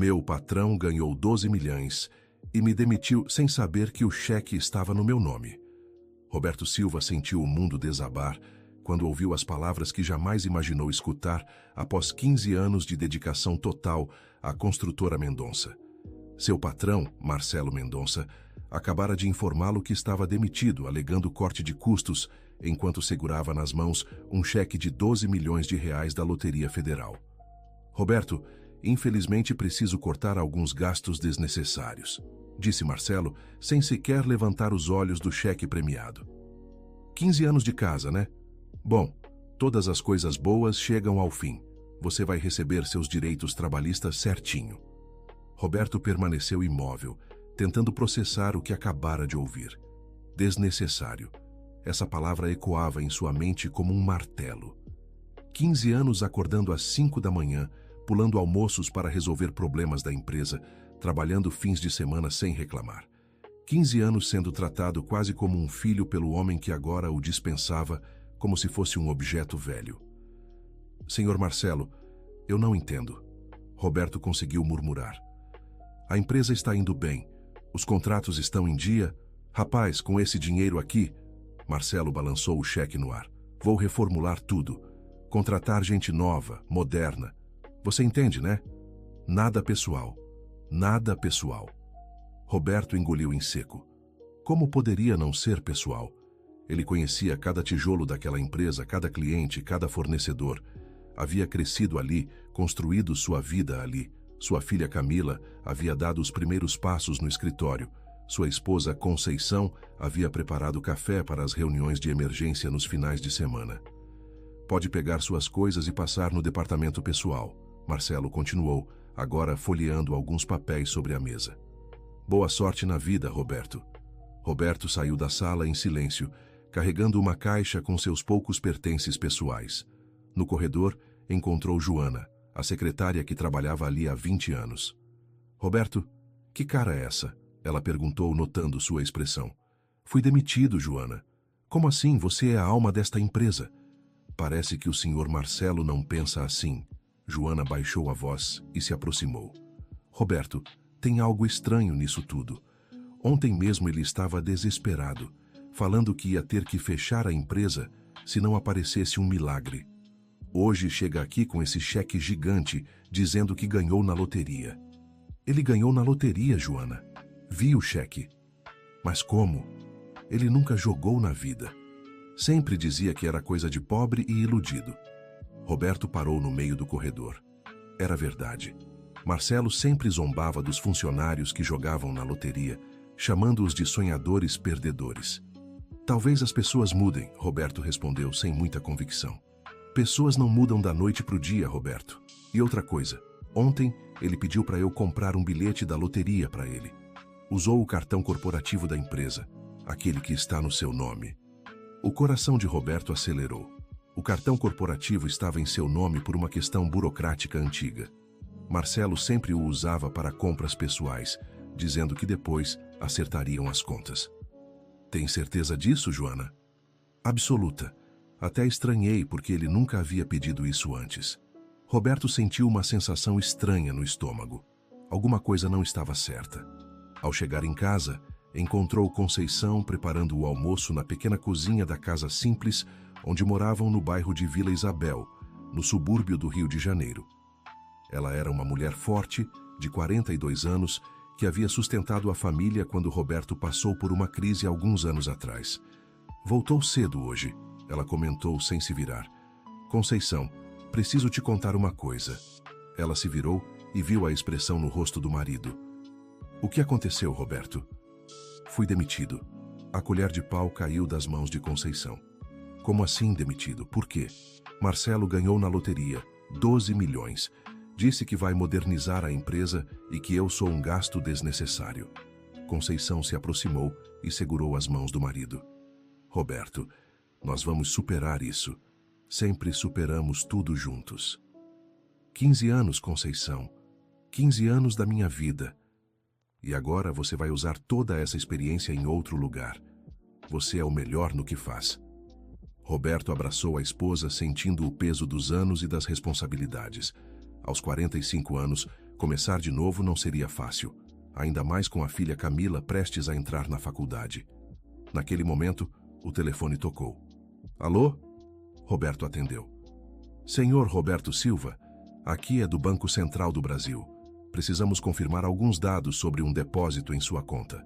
Meu patrão ganhou 12 milhões e me demitiu sem saber que o cheque estava no meu nome. Roberto Silva sentiu o mundo desabar quando ouviu as palavras que jamais imaginou escutar após 15 anos de dedicação total à construtora Mendonça. Seu patrão, Marcelo Mendonça, acabara de informá-lo que estava demitido, alegando corte de custos, enquanto segurava nas mãos um cheque de 12 milhões de reais da Loteria Federal. Roberto, infelizmente preciso cortar alguns gastos desnecessários, disse Marcelo, sem sequer levantar os olhos do cheque premiado. 15 anos de casa, né? Bom, todas as coisas boas chegam ao fim. Você vai receber seus direitos trabalhistas certinho. Roberto permaneceu imóvel, tentando processar o que acabara de ouvir. Desnecessário. Essa palavra ecoava em sua mente como um martelo. 15 anos acordando às 5 da manhã, pulando almoços para resolver problemas da empresa, trabalhando fins de semana sem reclamar. 15 anos sendo tratado quase como um filho pelo homem que agora o dispensava como se fosse um objeto velho. Senhor Marcelo, eu não entendo. Roberto conseguiu murmurar. A empresa está indo bem. Os contratos estão em dia. Rapaz, com esse dinheiro aqui... Marcelo balançou o cheque no ar. Vou reformular tudo. Contratar gente nova, moderna. Você entende, né? Nada pessoal. Nada pessoal. Roberto engoliu em seco. Como poderia não ser pessoal? Ele conhecia cada tijolo daquela empresa, cada cliente, cada fornecedor. Havia crescido ali, construído sua vida ali. Sua filha Camila havia dado os primeiros passos no escritório. Sua esposa Conceição havia preparado café para as reuniões de emergência nos finais de semana. Pode pegar suas coisas e passar no departamento pessoal, Marcelo continuou, agora folheando alguns papéis sobre a mesa. Boa sorte na vida, Roberto. Roberto saiu da sala em silêncio, carregando uma caixa com seus poucos pertences pessoais. No corredor, encontrou Joana, a secretária que trabalhava ali há 20 anos. Roberto, que cara é essa? Ela perguntou, notando sua expressão. Fui demitido, Joana. Como assim? Você é a alma desta empresa. Parece que o senhor Marcelo não pensa assim. Joana baixou a voz e se aproximou. Roberto, tem algo estranho nisso tudo. Ontem mesmo ele estava desesperado, falando que ia ter que fechar a empresa se não aparecesse um milagre. Hoje chega aqui com esse cheque gigante, dizendo que ganhou na loteria. Ele ganhou na loteria, Joana. Vi o cheque. Mas como? Ele nunca jogou na vida. Sempre dizia que era coisa de pobre e iludido. Roberto parou no meio do corredor. Era verdade. Marcelo sempre zombava dos funcionários que jogavam na loteria, chamando-os de sonhadores perdedores. Talvez as pessoas mudem, Roberto respondeu sem muita convicção. Pessoas não mudam da noite para o dia, Roberto. E outra coisa, ontem ele pediu para eu comprar um bilhete da loteria para ele. Usou o cartão corporativo da empresa, aquele que está no seu nome. O coração de Roberto acelerou. O cartão corporativo estava em seu nome por uma questão burocrática antiga. Marcelo sempre o usava para compras pessoais, dizendo que depois acertariam as contas. Tem certeza disso, Joana? Absoluta. Até estranhei porque ele nunca havia pedido isso antes. Roberto sentiu uma sensação estranha no estômago. Alguma coisa não estava certa. Ao chegar em casa, encontrou Conceição preparando o almoço na pequena cozinha da casa simples onde moravam no bairro de Vila Isabel, no subúrbio do Rio de Janeiro. Ela era uma mulher forte, de 42 anos, que havia sustentado a família quando Roberto passou por uma crise alguns anos atrás. Voltou cedo hoje, ela comentou sem se virar. Conceição, preciso te contar uma coisa. Ela se virou e viu a expressão no rosto do marido. O que aconteceu, Roberto? Fui demitido. A colher de pau caiu das mãos de Conceição. Como assim demitido? Por quê? Marcelo ganhou na loteria 12 milhões. Disse que vai modernizar a empresa e que eu sou um gasto desnecessário. Conceição se aproximou e segurou as mãos do marido. Roberto, nós vamos superar isso. Sempre superamos tudo juntos. 15 anos, Conceição. 15 anos da minha vida. E agora você vai usar toda essa experiência em outro lugar. Você é o melhor no que faz. Roberto abraçou a esposa, sentindo o peso dos anos e das responsabilidades. Aos 45 anos, Começar de novo não seria fácil, ainda mais com a filha Camila prestes a entrar na faculdade. Naquele momento, o telefone tocou. Alô? Roberto atendeu. Senhor Roberto Silva, aqui é do Banco Central do Brasil. Precisamos confirmar alguns dados sobre um depósito em sua conta.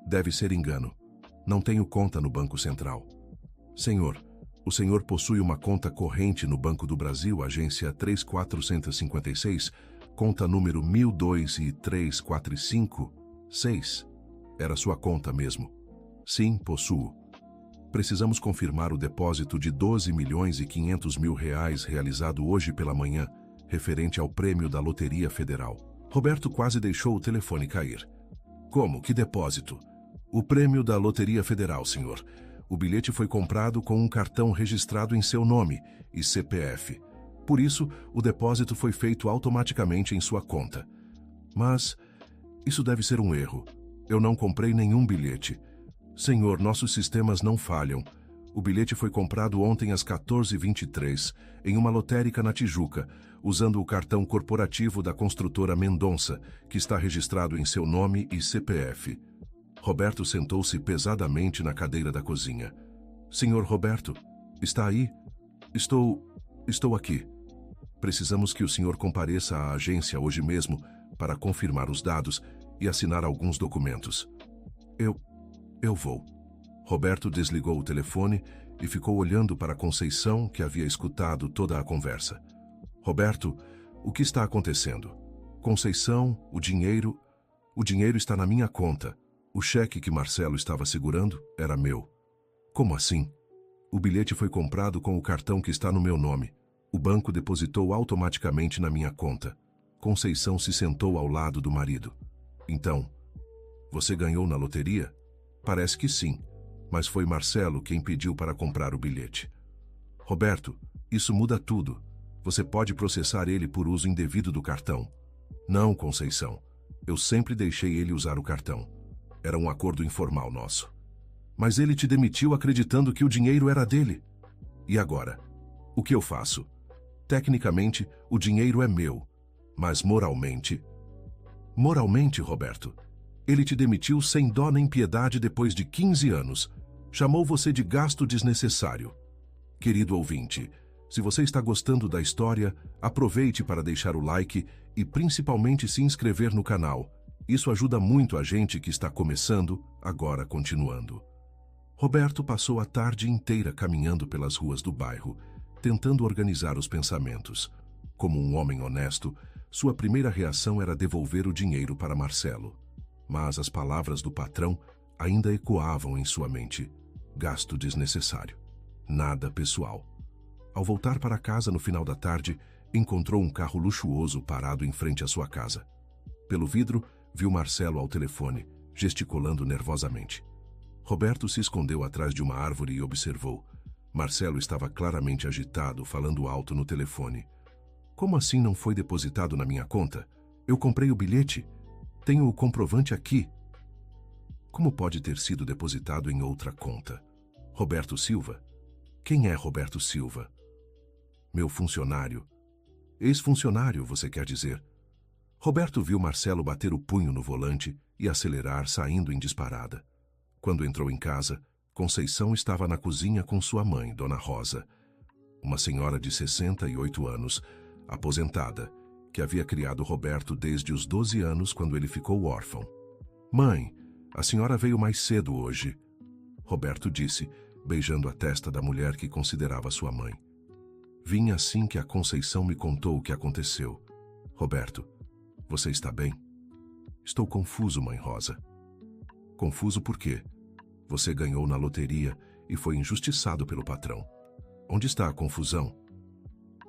Deve ser engano. Não tenho conta no Banco Central. Senhor, o senhor possui uma conta corrente no Banco do Brasil, agência 3456, conta número 1002 e 3456? Era sua conta mesmo. Sim, possuo. Precisamos confirmar o depósito de 12.500.000 reais realizado hoje pela manhã, referente ao prêmio da Loteria Federal. Roberto quase deixou o telefone cair. Como? Que depósito? O prêmio da Loteria Federal, senhor. O bilhete foi comprado com um cartão registrado em seu nome e CPF. Por isso, o depósito foi feito automaticamente em sua conta. Mas isso deve ser um erro. Eu não comprei nenhum bilhete. Senhor, nossos sistemas não falham. O bilhete foi comprado ontem às 14h23, em uma lotérica na Tijuca, usando o cartão corporativo da construtora Mendonça, que está registrado em seu nome e CPF. Roberto sentou-se pesadamente na cadeira da cozinha. Senhor Roberto, está aí? Estou aqui. Precisamos que o senhor compareça à agência hoje mesmo para confirmar os dados e assinar alguns documentos. Eu vou. Roberto desligou o telefone e ficou olhando para Conceição, que havia escutado toda a conversa. Roberto, o que está acontecendo? Conceição, o dinheiro está na minha conta. O cheque que Marcelo estava segurando era meu. Como assim? O bilhete foi comprado com o cartão que está no meu nome. O banco depositou automaticamente na minha conta. Conceição se sentou ao lado do marido. Então, você ganhou na loteria? Parece que sim, mas foi Marcelo quem pediu para comprar o bilhete. Roberto, isso muda tudo. Você pode processar ele por uso indevido do cartão. Não, Conceição. Eu sempre deixei ele usar o cartão. Era um acordo informal nosso. Mas ele te demitiu acreditando que o dinheiro era dele. E agora? O que eu faço? Tecnicamente, o dinheiro é meu. Mas moralmente... Moralmente, Roberto, ele te demitiu sem dó nem piedade depois de 15 anos. Chamou você de gasto desnecessário. Querido ouvinte, se você está gostando da história, aproveite para deixar o like e principalmente se inscrever no canal. Isso ajuda muito a gente que está começando, agora continuando. Roberto passou a tarde inteira caminhando pelas ruas do bairro, tentando organizar os pensamentos. Como um homem honesto, sua primeira reação era devolver o dinheiro para Marcelo. Mas as palavras do patrão ainda ecoavam em sua mente. Gasto desnecessário. Nada pessoal. Ao voltar para casa no final da tarde, encontrou um carro luxuoso parado em frente à sua casa. Pelo vidro, viu Marcelo ao telefone, gesticulando nervosamente. Roberto se escondeu atrás de uma árvore e observou. Marcelo estava claramente agitado, falando alto no telefone. Como assim não foi depositado na minha conta? Eu comprei o bilhete. Tenho o comprovante aqui. Como pode ter sido depositado em outra conta? Roberto Silva? Quem é Roberto Silva? Meu funcionário. Ex-funcionário, você quer dizer? Roberto viu Marcelo bater o punho no volante e acelerar, saindo em disparada. Quando entrou em casa, Conceição estava na cozinha com sua mãe, Dona Rosa, uma senhora de 68 anos, aposentada, que havia criado Roberto desde os 12 anos quando ele ficou órfão. Mãe, a senhora veio mais cedo hoje, Roberto disse, beijando a testa da mulher que considerava sua mãe. Vim assim que a Conceição me contou o que aconteceu. Roberto, você está bem? Estou confuso, mãe Rosa. Confuso por quê? Você ganhou na loteria e foi injustiçado pelo patrão. Onde está a confusão?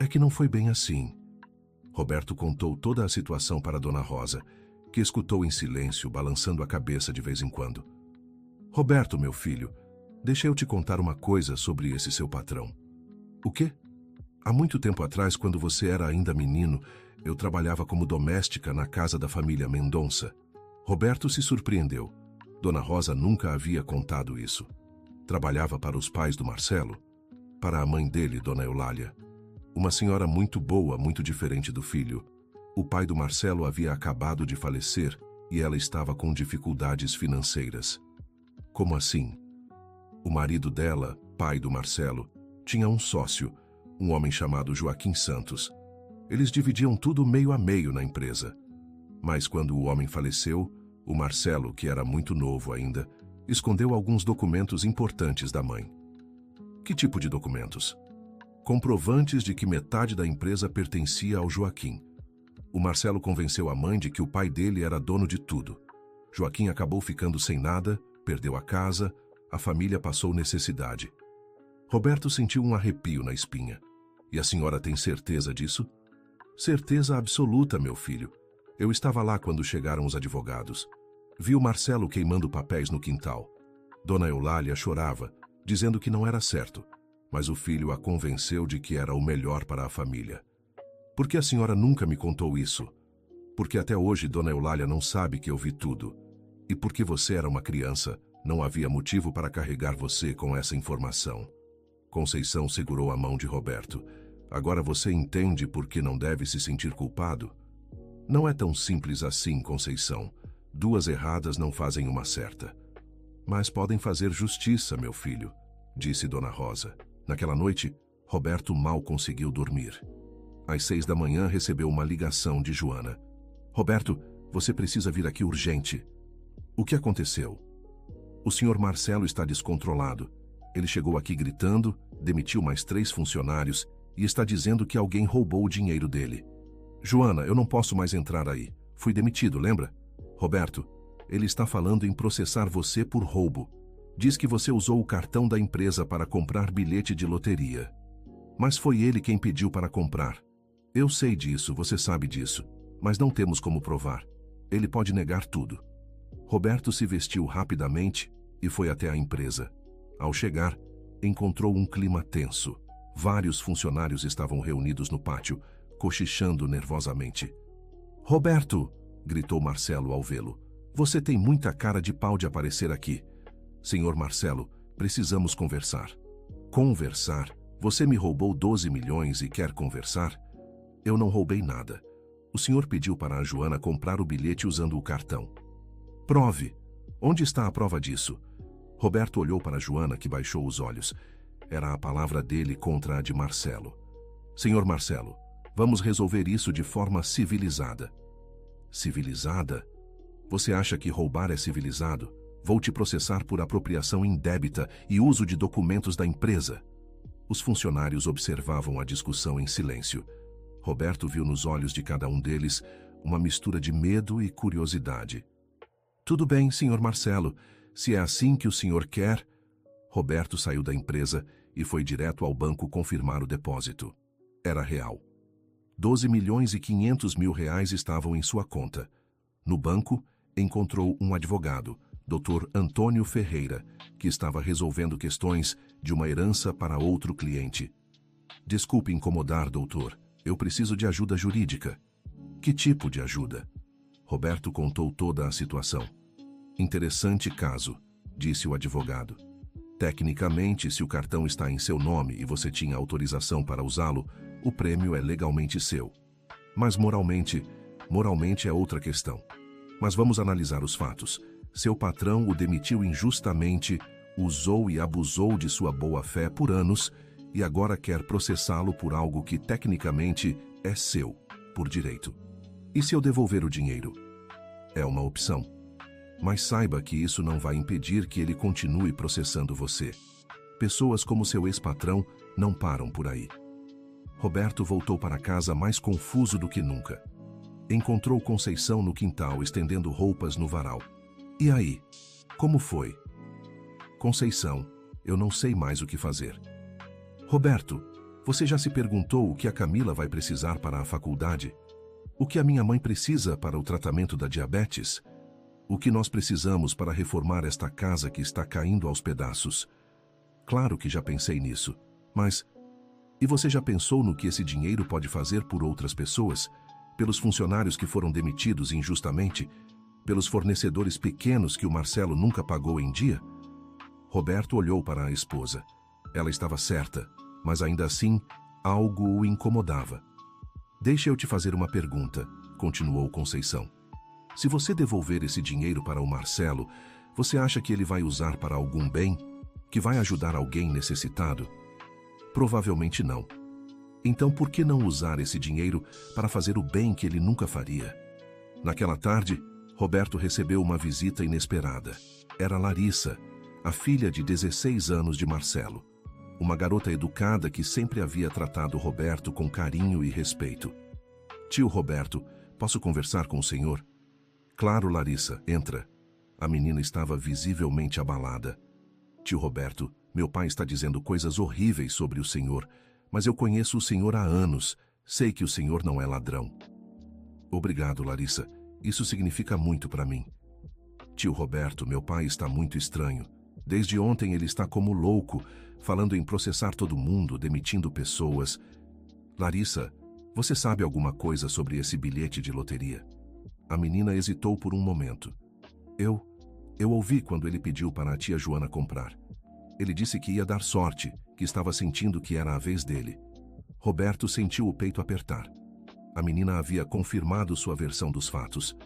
É que não foi bem assim. Roberto contou toda a situação para Dona Rosa, que escutou em silêncio, balançando a cabeça de vez em quando. Roberto, meu filho, deixa eu te contar uma coisa sobre esse seu patrão. O quê? Há muito tempo atrás, quando você era ainda menino, eu trabalhava como doméstica na casa da família Mendonça. Roberto se surpreendeu. Dona Rosa nunca havia contado isso. Trabalhava para os pais do Marcelo, para a mãe dele, Dona Eulália. Uma senhora muito boa, muito diferente do filho. O pai do Marcelo havia acabado de falecer e ela estava com dificuldades financeiras. Como assim? O marido dela, pai do Marcelo, tinha um sócio, um homem chamado Joaquim Santos. Eles dividiam tudo meio a meio na empresa. Mas quando o homem faleceu, o Marcelo, que era muito novo ainda, escondeu alguns documentos importantes da mãe. Que tipo de documentos? Comprovantes de que metade da empresa pertencia ao Joaquim. O Marcelo convenceu a mãe de que o pai dele era dono de tudo. Joaquim acabou ficando sem nada, perdeu a casa, a família passou necessidade. Roberto sentiu um arrepio na espinha. E a senhora tem certeza disso? Certeza absoluta, meu filho. Eu estava lá quando chegaram os advogados. Vi o Marcelo queimando papéis no quintal. Dona Eulália chorava, dizendo que não era certo, mas o filho a convenceu de que era o melhor para a família. Por que a senhora nunca me contou isso? Porque até hoje Dona Eulália não sabe que eu vi tudo. E porque você era uma criança, não havia motivo para carregar você com essa informação. Conceição segurou a mão de Roberto. Agora você entende por que não deve se sentir culpado? Não é tão simples assim, Conceição. Duas erradas não fazem uma certa. Mas podem fazer justiça, meu filho, disse Dona Rosa. Naquela noite, Roberto mal conseguiu dormir. Às 6 da manhã recebeu uma ligação de Joana. Roberto, você precisa vir aqui urgente. O que aconteceu? O senhor Marcelo está descontrolado. Ele chegou aqui gritando, demitiu mais 3 funcionários e está dizendo que alguém roubou o dinheiro dele. Joana, eu não posso mais entrar aí. Fui demitido, lembra? Roberto, ele está falando em processar você por roubo. Diz que você usou o cartão da empresa para comprar bilhete de loteria. Mas foi ele quem pediu para comprar. Eu sei disso, você sabe disso, mas não temos como provar. Ele pode negar tudo. Roberto se vestiu rapidamente e foi até a empresa. Ao chegar, encontrou um clima tenso. Vários funcionários estavam reunidos no pátio, cochichando nervosamente. Roberto, gritou Marcelo ao vê-lo. Você tem muita cara de pau de aparecer aqui. Senhor Marcelo, precisamos conversar. Conversar? Você me roubou 12 milhões e quer conversar? Eu não roubei nada. O senhor pediu para a Joana comprar o bilhete usando o cartão. Prove. Onde está a prova disso? Roberto olhou para Joana, que baixou os olhos. Era a palavra dele contra a de Marcelo. Senhor Marcelo, vamos resolver isso de forma civilizada. Civilizada? Você acha que roubar é civilizado? Vou te processar por apropriação indébita e uso de documentos da empresa. Os funcionários observavam a discussão em silêncio. Roberto viu nos olhos de cada um deles uma mistura de medo e curiosidade. Tudo bem, senhor Marcelo. Se é assim que o senhor quer... Roberto saiu da empresa e foi direto ao banco confirmar o depósito. Era real. 12 milhões e 500 mil reais estavam em sua conta. No banco, encontrou um advogado, Dr. Antônio Ferreira, que estava resolvendo questões de uma herança para outro cliente. Desculpe incomodar, doutor. Eu preciso de ajuda jurídica. Que tipo de ajuda? Roberto contou toda a situação. Interessante caso, disse o advogado. Tecnicamente, se o cartão está em seu nome e você tinha autorização para usá-lo, o prêmio é legalmente seu. Mas moralmente é outra questão. Mas vamos analisar os fatos. Seu patrão o demitiu injustamente, usou e abusou de sua boa-fé por anos e agora quer processá-lo por algo que tecnicamente é seu, por direito. E se eu devolver o dinheiro? É uma opção. Mas saiba que isso não vai impedir que ele continue processando você. Pessoas como seu ex-patrão não param por aí. Roberto voltou para casa mais confuso do que nunca. Encontrou Conceição no quintal, estendendo roupas no varal. E aí? Como foi? Conceição, eu não sei mais o que fazer. Roberto, você já se perguntou o que a Camila vai precisar para a faculdade? O que a minha mãe precisa para o tratamento da diabetes? O que nós precisamos para reformar esta casa que está caindo aos pedaços? Claro que já pensei nisso, mas... E você já pensou no que esse dinheiro pode fazer por outras pessoas? Pelos funcionários que foram demitidos injustamente? Pelos fornecedores pequenos que o Marcelo nunca pagou em dia? Roberto olhou para a esposa. Ela estava certa, mas ainda assim, algo o incomodava. Deixa eu te fazer uma pergunta. continuou Conceição. Se você devolver esse dinheiro para o Marcelo, você acha que ele vai usar para algum bem? Que vai ajudar alguém necessitado? Provavelmente não. Então por que não usar esse dinheiro para fazer o bem que ele nunca faria? Naquela tarde, Roberto recebeu uma visita inesperada. Era Larissa, a filha de 16 anos de Marcelo. Uma garota educada que sempre havia tratado Roberto com carinho e respeito. Tio Roberto, posso conversar com o senhor? Claro, Larissa, entra. A menina estava visivelmente abalada. Tio Roberto, meu pai está dizendo coisas horríveis sobre o senhor, mas eu conheço o senhor há anos. Sei que o senhor não é ladrão. Obrigado, Larissa. Isso significa muito para mim. Tio Roberto, meu pai está muito estranho. Desde ontem ele está como louco, falando em processar todo mundo, demitindo pessoas. Larissa, você sabe alguma coisa sobre esse bilhete de loteria? A menina hesitou por um momento. Eu ouvi quando ele pediu para a tia Joana comprar. Ele disse que ia dar sorte, que estava sentindo que era a vez dele. Roberto sentiu o peito apertar. A menina havia confirmado sua versão dos fatos.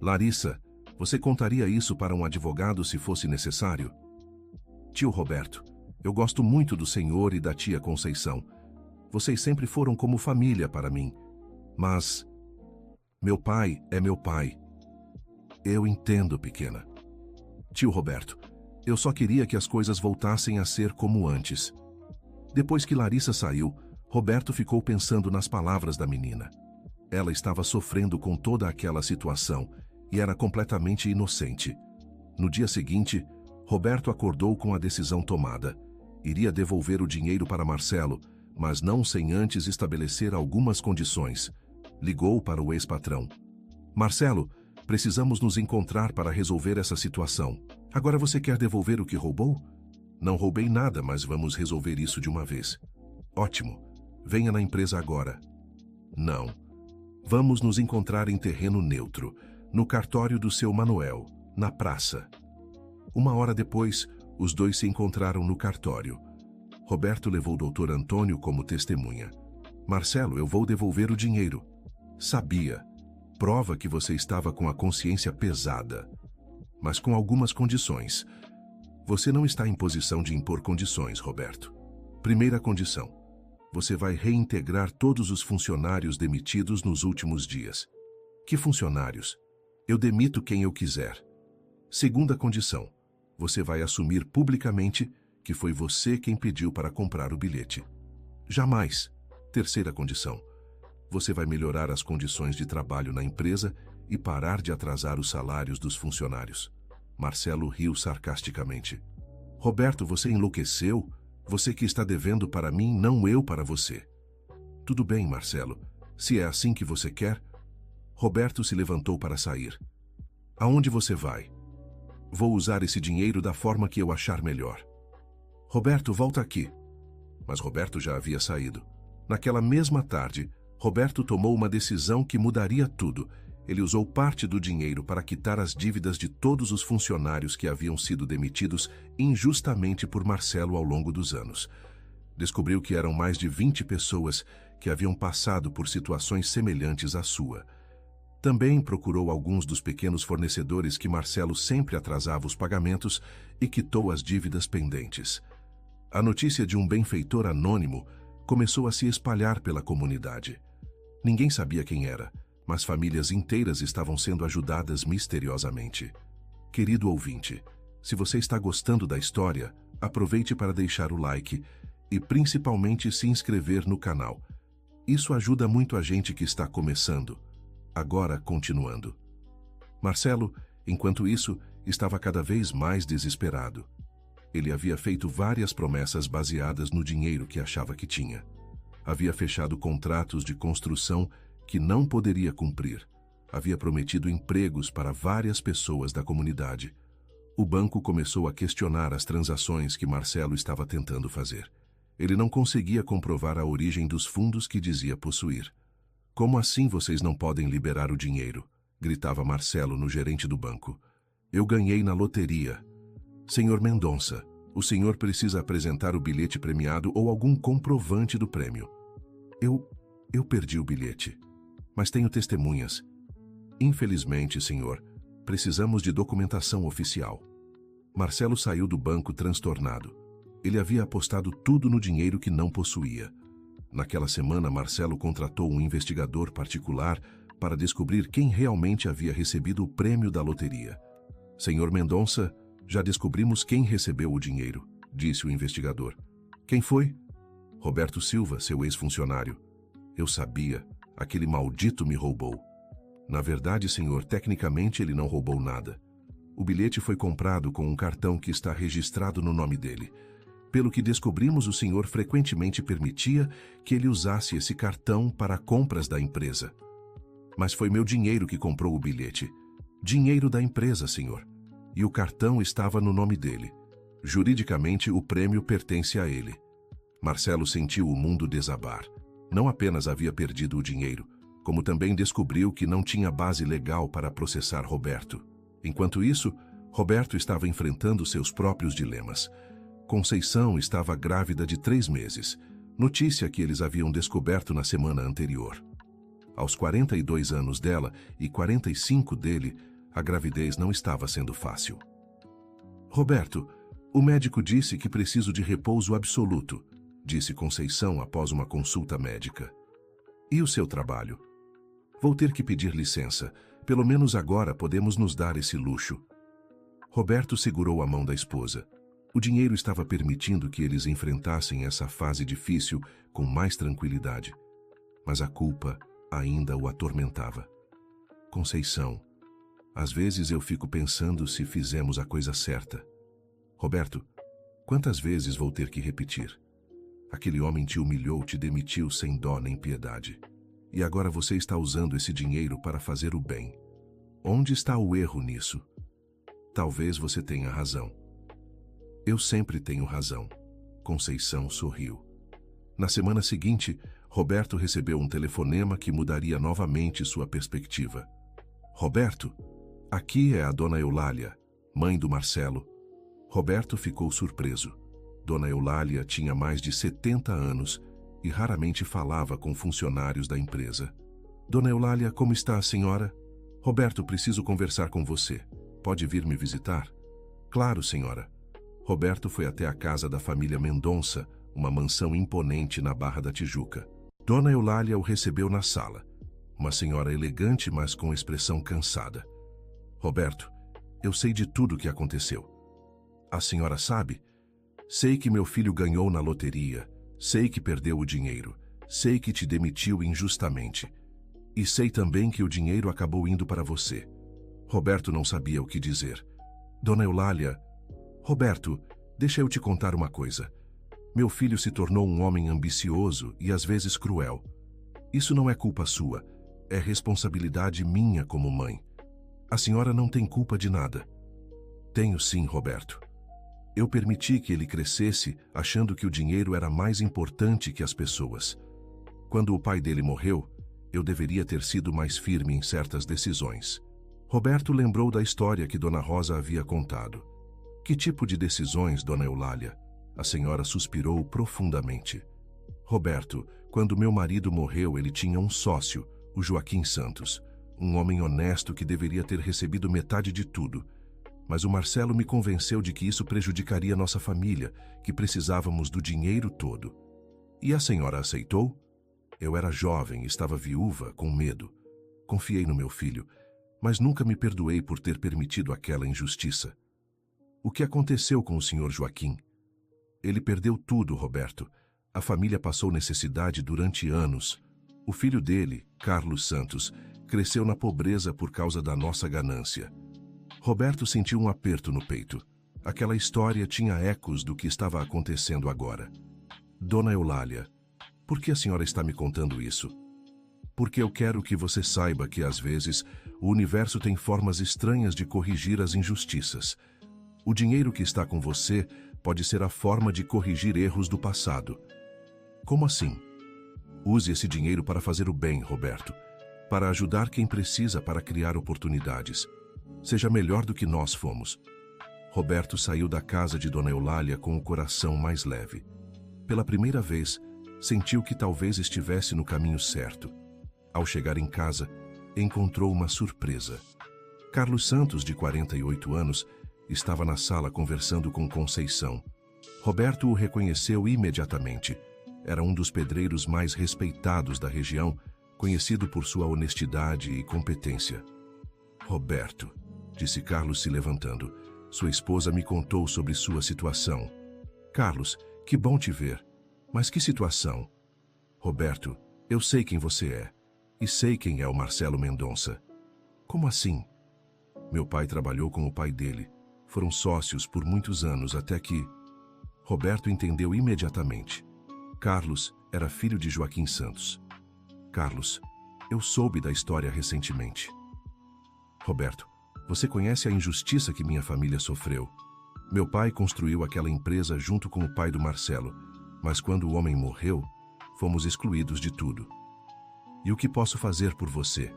Larissa, você contaria isso para um advogado se fosse necessário? Tio Roberto, eu gosto muito do senhor e da tia Conceição. Vocês sempre foram como família para mim. Mas meu pai é meu pai. Eu entendo, pequena. Tio Roberto, eu só queria que as coisas voltassem a ser como antes. Depois que Larissa saiu, Roberto ficou pensando nas palavras da menina. Ela estava sofrendo com toda aquela situação e era completamente inocente. No dia seguinte, Roberto acordou com a decisão tomada. Iria devolver o dinheiro para Marcelo, mas não sem antes estabelecer algumas condições. Ligou para o ex-patrão. Marcelo, precisamos nos encontrar para resolver essa situação. Agora você quer devolver o que roubou? Não roubei nada, mas vamos resolver isso de uma vez. Ótimo. Venha na empresa agora. Não. Vamos nos encontrar em terreno neutro, no cartório do seu Manuel, na praça. Uma hora depois, os dois se encontraram no cartório. Roberto levou o doutor Antônio como testemunha. Marcelo, eu vou devolver o dinheiro. Sabia. Prova que você estava com a consciência pesada. Mas com algumas condições. Você não está em posição de impor condições, Roberto. Primeira condição. Você vai reintegrar todos os funcionários demitidos nos últimos dias. Que funcionários? Eu demito quem eu quiser. Segunda condição. Você vai assumir publicamente que foi você quem pediu para comprar o bilhete. Jamais. Terceira condição. Você vai melhorar as condições de trabalho na empresa e parar de atrasar os salários dos funcionários. Marcelo riu sarcasticamente. Roberto, você enlouqueceu? Você que está devendo para mim, não eu para você. Tudo bem, Marcelo. Se é assim que você quer. Roberto se levantou para sair. Aonde você vai? Vou usar esse dinheiro da forma que eu achar melhor. Roberto, volta aqui. Mas Roberto já havia saído. Naquela mesma tarde, Roberto tomou uma decisão que mudaria tudo. Ele usou parte do dinheiro para quitar as dívidas de todos os funcionários que haviam sido demitidos injustamente por Marcelo ao longo dos anos. Descobriu que eram mais de 20 pessoas que haviam passado por situações semelhantes à sua. Também procurou alguns dos pequenos fornecedores que Marcelo sempre atrasava os pagamentos e quitou as dívidas pendentes. A notícia de um benfeitor anônimo começou a se espalhar pela comunidade. Ninguém sabia quem era, mas famílias inteiras estavam sendo ajudadas misteriosamente. Querido ouvinte, se você está gostando da história, aproveite para deixar o like e principalmente se inscrever no canal. Isso ajuda muito a gente que está começando. Agora, continuando. Marcelo, enquanto isso, estava cada vez mais desesperado. Ele havia feito várias promessas baseadas no dinheiro que achava que tinha. Havia fechado contratos de construção que não poderia cumprir. Havia prometido empregos para várias pessoas da comunidade. O banco começou a questionar as transações que Marcelo estava tentando fazer. Ele não conseguia comprovar a origem dos fundos que dizia possuir. Como assim vocês não podem liberar o dinheiro? Gritava Marcelo no gerente do banco. Eu ganhei na loteria. Senhor Mendonça, o senhor precisa apresentar o bilhete premiado ou algum comprovante do prêmio. Eu perdi o bilhete. Mas tenho testemunhas. Infelizmente, senhor, precisamos de documentação oficial. Marcelo saiu do banco transtornado. Ele havia apostado tudo no dinheiro que não possuía. Naquela semana, Marcelo contratou um investigador particular para descobrir quem realmente havia recebido o prêmio da loteria. Senhor Mendonça, já descobrimos quem recebeu o dinheiro, disse o investigador. Quem foi? Roberto Silva, seu ex-funcionário. Eu sabia, aquele maldito me roubou. Na verdade, senhor, tecnicamente ele não roubou nada. O bilhete foi comprado com um cartão que está registrado no nome dele. Pelo que descobrimos, o senhor frequentemente permitia que ele usasse esse cartão para compras da empresa. Mas foi meu dinheiro que comprou o bilhete. Dinheiro da empresa, senhor. E o cartão estava no nome dele. Juridicamente, o prêmio pertence a ele. Marcelo sentiu o mundo desabar. Não apenas havia perdido o dinheiro, como também descobriu que não tinha base legal para processar Roberto. Enquanto isso, Roberto estava enfrentando seus próprios dilemas. Conceição estava grávida de 3 meses, notícia que eles haviam descoberto na semana anterior. Aos 42 anos dela e 45 dele, a gravidez não estava sendo fácil. Roberto, o médico disse que preciso de repouso absoluto, disse Conceição após uma consulta médica. E o seu trabalho? Vou ter que pedir licença. Pelo menos agora podemos nos dar esse luxo. Roberto segurou a mão da esposa. O dinheiro estava permitindo que eles enfrentassem essa fase difícil com mais tranquilidade. Mas a culpa ainda o atormentava. Conceição, às vezes eu fico pensando se fizemos a coisa certa. Roberto, quantas vezes vou ter que repetir? Aquele homem te humilhou, te demitiu sem dó nem piedade. E agora você está usando esse dinheiro para fazer o bem. Onde está o erro nisso? Talvez você tenha razão. Eu sempre tenho razão. Conceição sorriu. Na semana seguinte, Roberto recebeu um telefonema que mudaria novamente sua perspectiva. Roberto, aqui é a dona Eulália, mãe do Marcelo. Roberto ficou surpreso. Dona Eulália tinha mais de 70 anos e raramente falava com funcionários da empresa. Dona Eulália, como está a senhora? Roberto, preciso conversar com você. Pode vir me visitar? Claro, senhora. Roberto foi até a casa da família Mendonça, uma mansão imponente na Barra da Tijuca. Dona Eulália o recebeu na sala. Uma senhora elegante, mas com expressão cansada. Roberto, eu sei de tudo o que aconteceu. A senhora sabe? Sei que meu filho ganhou na loteria. Sei que perdeu o dinheiro. Sei que te demitiu injustamente. E sei também que o dinheiro acabou indo para você. Roberto não sabia o que dizer. Dona Eulália... Roberto, deixa eu te contar uma coisa. Meu filho se tornou um homem ambicioso e às vezes cruel. Isso não é culpa sua, é responsabilidade minha como mãe. A senhora não tem culpa de nada. Tenho sim, Roberto. Eu permiti que ele crescesse achando que o dinheiro era mais importante que as pessoas. Quando o pai dele morreu, eu deveria ter sido mais firme em certas decisões. Roberto lembrou da história que Dona Rosa havia contado. Que tipo de decisões, Dona Eulália? A senhora suspirou profundamente. Roberto, quando meu marido morreu, ele tinha um sócio, o Joaquim Santos, um homem honesto que deveria ter recebido metade de tudo. Mas o Marcelo me convenceu de que isso prejudicaria nossa família, que precisávamos do dinheiro todo. E a senhora aceitou? Eu era jovem, estava viúva, com medo. Confiei no meu filho, mas nunca me perdoei por ter permitido aquela injustiça. O que aconteceu com o senhor Joaquim? Ele perdeu tudo, Roberto. A família passou necessidade durante anos. O filho dele, Carlos Santos, cresceu na pobreza por causa da nossa ganância. Roberto sentiu um aperto no peito. Aquela história tinha ecos do que estava acontecendo agora. Dona Eulália, por que a senhora está me contando isso? Porque eu quero que você saiba que, às vezes, o universo tem formas estranhas de corrigir as injustiças. O dinheiro que está com você pode ser a forma de corrigir erros do passado. Como assim? Use esse dinheiro para fazer o bem, Roberto. Para ajudar quem precisa, para criar oportunidades. Seja melhor do que nós fomos. Roberto saiu da casa de Dona Eulália com o coração mais leve. Pela primeira vez, sentiu que talvez estivesse no caminho certo. Ao chegar em casa, encontrou uma surpresa. Carlos Santos, de 48 anos, estava na sala conversando com Conceição. Roberto o reconheceu imediatamente. Era um dos pedreiros mais respeitados da região, conhecido por sua honestidade e competência. Roberto, disse Carlos se levantando, sua esposa me contou sobre sua situação. Carlos, que bom te ver. Mas que situação? Roberto, eu sei quem você é. E sei quem é o Marcelo Mendonça. Como assim? Meu pai trabalhou com o pai dele. Foram sócios por muitos anos até que... Roberto entendeu imediatamente. Carlos era filho de Joaquim Santos. Carlos, eu soube da história recentemente. Roberto, você conhece a injustiça que minha família sofreu. Meu pai construiu aquela empresa junto com o pai do Marcelo, mas quando o homem morreu, fomos excluídos de tudo. E o que posso fazer por você?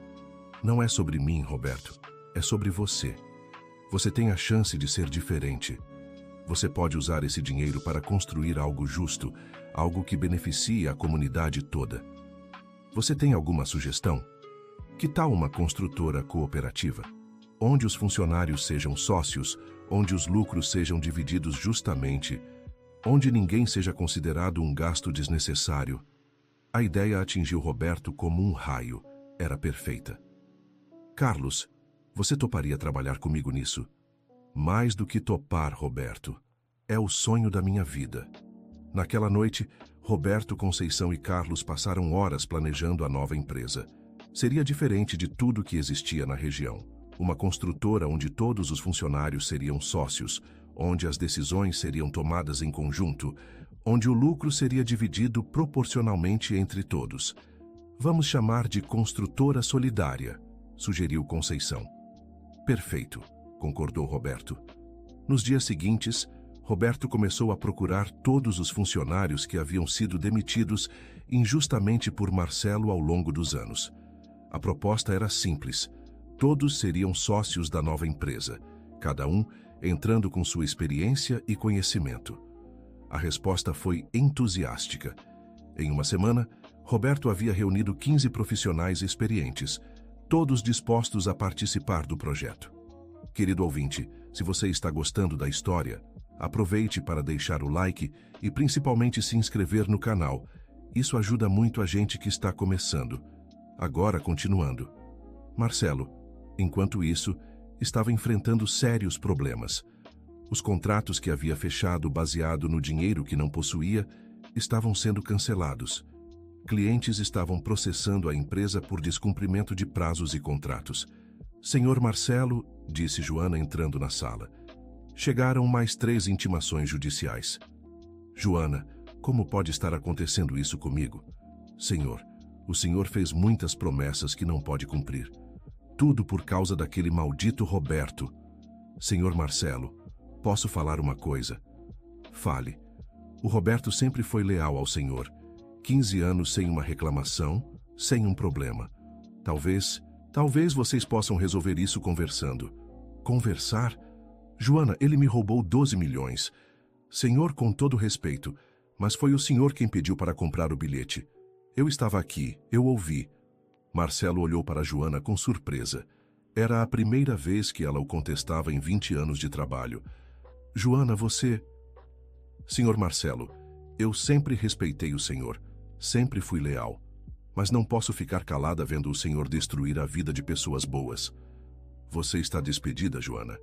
Não é sobre mim, Roberto. É sobre você. Você tem a chance de ser diferente. Você pode usar esse dinheiro para construir algo justo, algo que beneficie a comunidade toda. Você tem alguma sugestão? Que tal uma construtora cooperativa? Onde os funcionários sejam sócios, onde os lucros sejam divididos justamente, onde ninguém seja considerado um gasto desnecessário. A ideia atingiu Roberto como um raio. Era perfeita. Carlos, você toparia trabalhar comigo nisso? Mais do que topar, Roberto. É o sonho da minha vida. Naquela noite, Roberto, Conceição e Carlos passaram horas planejando a nova empresa. Seria diferente de tudo que existia na região. Uma construtora onde todos os funcionários seriam sócios, onde as decisões seriam tomadas em conjunto, onde o lucro seria dividido proporcionalmente entre todos. Vamos chamar de construtora solidária, sugeriu Conceição. Perfeito, concordou Roberto. Nos dias seguintes, Roberto começou a procurar todos os funcionários que haviam sido demitidos injustamente por Marcelo ao longo dos anos. A proposta era simples. Todos seriam sócios da nova empresa, cada um entrando com sua experiência e conhecimento. A resposta foi entusiástica. Em uma semana, Roberto havia reunido 15 profissionais experientes, todos dispostos a participar do projeto. Querido ouvinte, se você está gostando da história, aproveite para deixar o like e principalmente se inscrever no canal. Isso ajuda muito a gente que está começando. Agora, continuando. Marcelo, enquanto isso, estava enfrentando sérios problemas. Os contratos que havia fechado baseado no dinheiro que não possuía estavam sendo cancelados. Clientes estavam processando a empresa por descumprimento de prazos e contratos. Senhor Marcelo, disse Joana entrando na sala. Chegaram mais 3 intimações judiciais. Joana, como pode estar acontecendo isso comigo? Senhor, o senhor fez muitas promessas que não pode cumprir. Tudo por causa daquele maldito Roberto. Senhor Marcelo, posso falar uma coisa? Fale. O Roberto sempre foi leal ao senhor. 15 anos sem uma reclamação, sem um problema. Talvez vocês possam resolver isso conversando. Conversar? Joana, ele me roubou 12 milhões. Senhor, com todo respeito, mas foi o senhor quem pediu para comprar o bilhete. Eu estava aqui, eu ouvi. Marcelo olhou para Joana com surpresa. Era a primeira vez que ela o contestava em 20 anos de trabalho. Joana, você... Senhor Marcelo, eu sempre respeitei o senhor, sempre fui leal, mas não posso ficar calada vendo o senhor destruir a vida de pessoas boas. Você está despedida, Joana.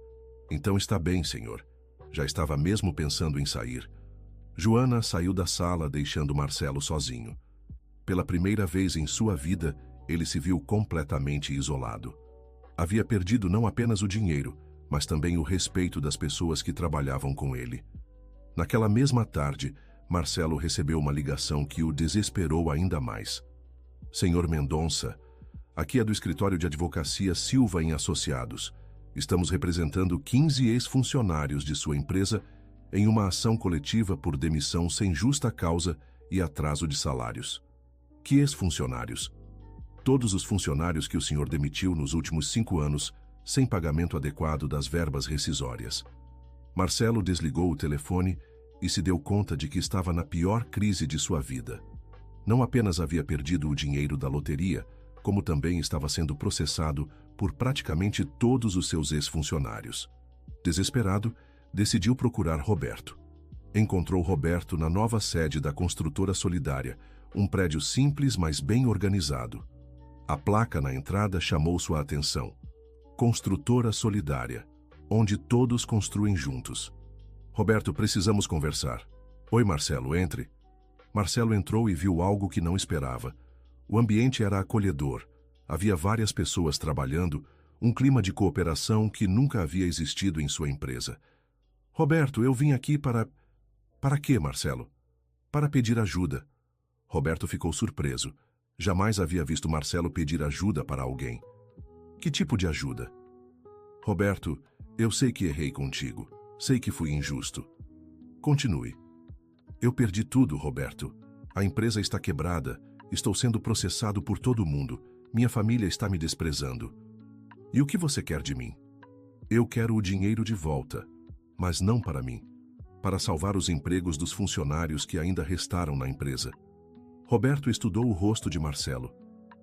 Então está bem, senhor. Já estava mesmo pensando em sair. Joana saiu da sala, deixando Marcelo sozinho. Pela primeira vez em sua vida, ele se viu completamente isolado. Havia perdido não apenas o dinheiro, mas também o respeito das pessoas que trabalhavam com ele. Naquela mesma tarde, Marcelo recebeu uma ligação que o desesperou ainda mais. Senhor Mendonça, aqui é do escritório de advocacia Silva e Associados. Estamos representando 15 ex-funcionários de sua empresa em uma ação coletiva por demissão sem justa causa e atraso de salários. Que ex-funcionários? Todos os funcionários que o senhor demitiu nos últimos 5 anos, sem pagamento adequado das verbas rescisórias. Marcelo desligou o telefone e se deu conta de que estava na pior crise de sua vida. Não apenas havia perdido o dinheiro da loteria, como também estava sendo processado por praticamente todos os seus ex-funcionários. Desesperado, decidiu procurar Roberto. Encontrou Roberto na nova sede da Construtora Solidária, um prédio simples, mas bem organizado. A placa na entrada chamou sua atenção. Construtora Solidária, onde todos construem juntos. Roberto, precisamos conversar. Oi, Marcelo, entre. Marcelo entrou e viu algo que não esperava. O ambiente era acolhedor. Havia várias pessoas trabalhando, um clima de cooperação que nunca havia existido em sua empresa. Roberto, eu vim aqui para... Para quê, Marcelo? Para pedir ajuda. Roberto ficou surpreso. Jamais havia visto Marcelo pedir ajuda para alguém. Que tipo de ajuda? Roberto, eu sei que errei contigo. Sei que fui injusto. Continue. Eu perdi tudo, Roberto. A empresa está quebrada. Estou sendo processado por todo mundo. Minha família está me desprezando. E o que você quer de mim? Eu quero o dinheiro de volta, mas não para mim. Para salvar os empregos dos funcionários que ainda restaram na empresa. Roberto estudou o rosto de Marcelo.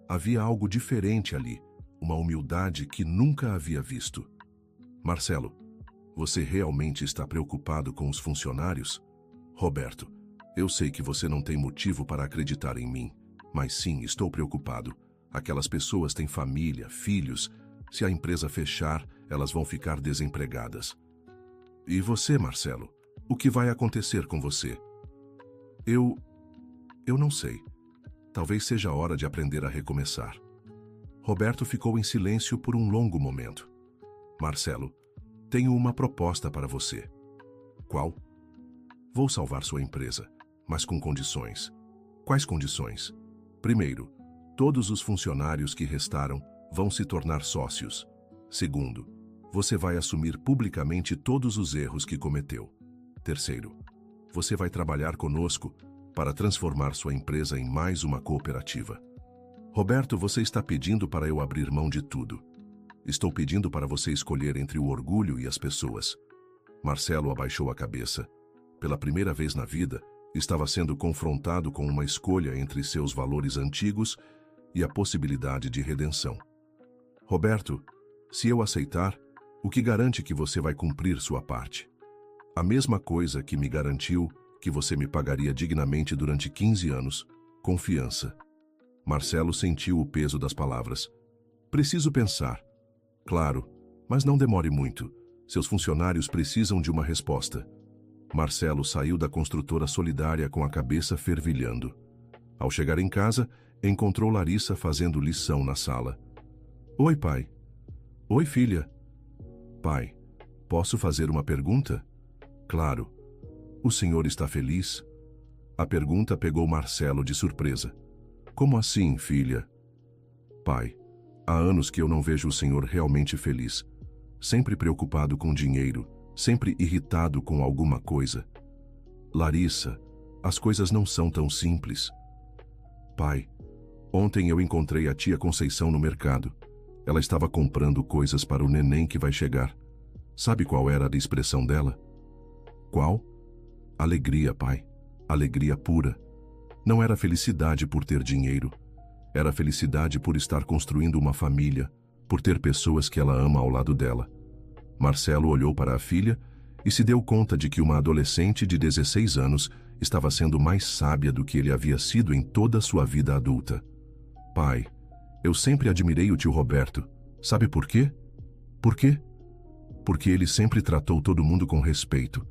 Havia algo diferente ali, uma humildade que nunca havia visto. Marcelo, você realmente está preocupado com os funcionários? Roberto, eu sei que você não tem motivo para acreditar em mim, mas sim, estou preocupado. Aquelas pessoas têm família, filhos. Se a empresa fechar, elas vão ficar desempregadas. E você, Marcelo? O que vai acontecer com você? Eu não sei. Talvez seja a hora de aprender a recomeçar. Roberto ficou em silêncio por um longo momento. Marcelo, tenho uma proposta para você. Qual? Vou salvar sua empresa, mas com condições. Quais condições? Primeiro, todos os funcionários que restaram vão se tornar sócios. Segundo, você vai assumir publicamente todos os erros que cometeu. Terceiro, você vai trabalhar conosco para transformar sua empresa em mais uma cooperativa. Roberto, você está pedindo para eu abrir mão de tudo. Estou pedindo para você escolher entre o orgulho e as pessoas. Marcelo abaixou a cabeça. Pela primeira vez na vida, estava sendo confrontado com uma escolha entre seus valores antigos e a possibilidade de redenção. Roberto, se eu aceitar, o que garante que você vai cumprir sua parte? A mesma coisa que me garantiu que você me pagaria dignamente durante 15 anos, confiança. Marcelo sentiu o peso das palavras. Preciso pensar. Claro, mas não demore muito. Seus funcionários precisam de uma resposta. Marcelo saiu da Construtora Solidária com a cabeça fervilhando. Ao chegar em casa, encontrou Larissa fazendo lição na sala. Oi, pai. Oi, filha. Pai, posso fazer uma pergunta? Claro. O senhor está feliz? A pergunta pegou Marcelo de surpresa. Como assim, filha? Pai, há anos que eu não vejo o senhor realmente feliz. Sempre preocupado com dinheiro, sempre irritado com alguma coisa. Larissa, as coisas não são tão simples. Pai, ontem eu encontrei a tia Conceição no mercado. Ela estava comprando coisas para o neném que vai chegar. Sabe qual era a expressão dela? Qual? Alegria, pai. Alegria pura. Não era felicidade por ter dinheiro. Era felicidade por estar construindo uma família, por ter pessoas que ela ama ao lado dela. Marcelo olhou para a filha e se deu conta de que uma adolescente de 16 anos estava sendo mais sábia do que ele havia sido em toda a sua vida adulta. Pai, eu sempre admirei o tio Roberto. Sabe por quê? Por quê? Porque ele sempre tratou todo mundo com respeito.